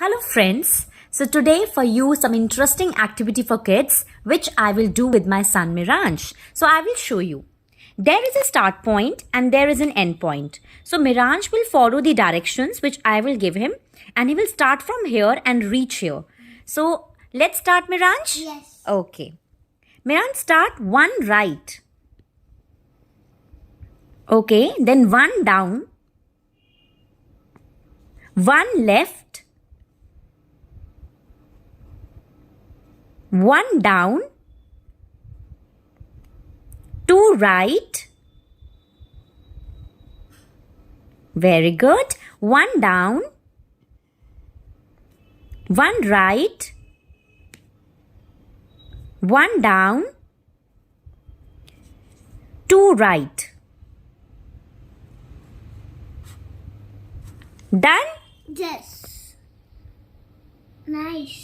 Hello friends. So today for you some interesting activity for kids which I will do with my son Miransh. So I will show you. There is a start point and there is an end point. So Miransh will follow the directions which I will give him and he will start from here and reach here. So let's start Miransh? Yes. Okay. Miransh, start one right. Okay, then one down. One left. One down, two right. Very good. One down, one right, one down, two right. Done? Yes. Nice.